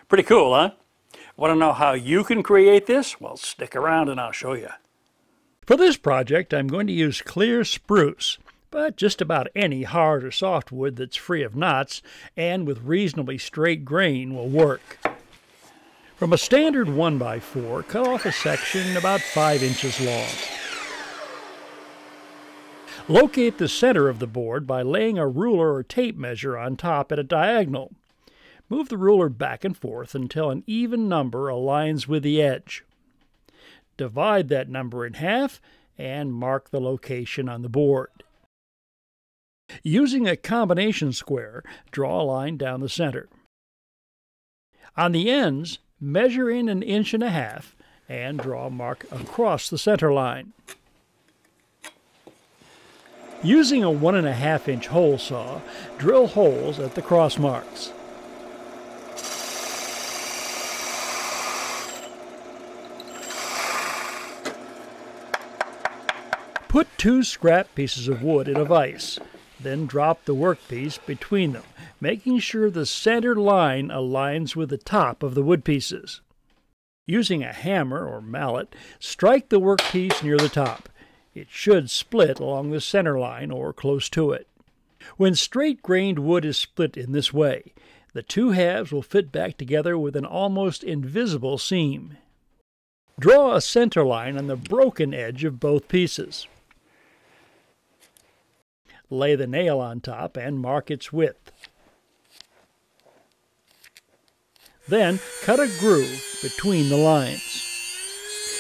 Pretty cool, huh? Want to know how you can create this? Well, stick around and I'll show you. For this project, I'm going to use clear spruce, but just about any hard or soft wood that's free of knots and with reasonably straight grain will work. From a standard 1x4, cut off a section about 5 inches long. Locate the center of the board by laying a ruler or tape measure on top at a diagonal. Move the ruler back and forth until an even number aligns with the edge. Divide that number in half and mark the location on the board. Using a combination square, draw a line down the center. On the ends, measure in 1.5 inches and draw a mark across the center line. Using a 1.5-inch hole saw, drill holes at the cross marks. Put 2 scrap pieces of wood in a vise, then drop the workpiece between them, making sure the center line aligns with the top of the wood pieces. Using a hammer or mallet, strike the workpiece near the top. It should split along the center line or close to it. When straight-grained wood is split in this way, the 2 halves will fit back together with an almost invisible seam. Draw a center line on the broken edge of both pieces. Lay the nail on top and mark its width. Then cut a groove between the lines.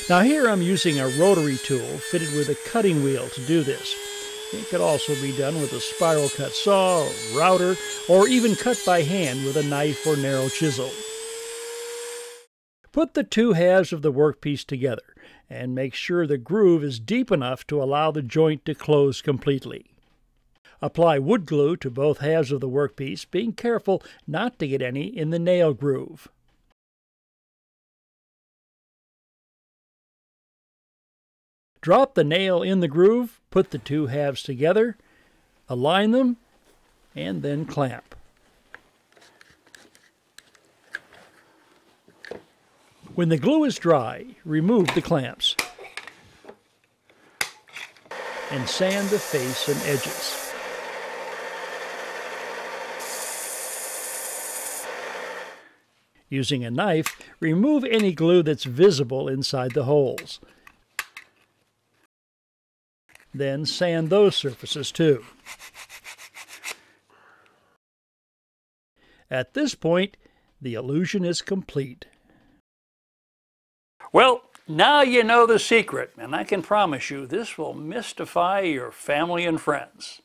Now here I'm using a rotary tool fitted with a cutting wheel to do this. It could also be done with a spiral cut saw, or router, or even cut by hand with a knife or narrow chisel. Put the 2 halves of the workpiece together and make sure the groove is deep enough to allow the joint to close completely. Apply wood glue to both halves of the workpiece, being careful not to get any in the nail groove. Drop the nail in the groove, put the 2 halves together, align them, and then clamp. When the glue is dry, remove the clamps and sand the face and edges. Using a knife, remove any glue that's visible inside the holes. Then sand those surfaces too. At this point, the illusion is complete. Well, now you know the secret, and I can promise you this will mystify your family and friends.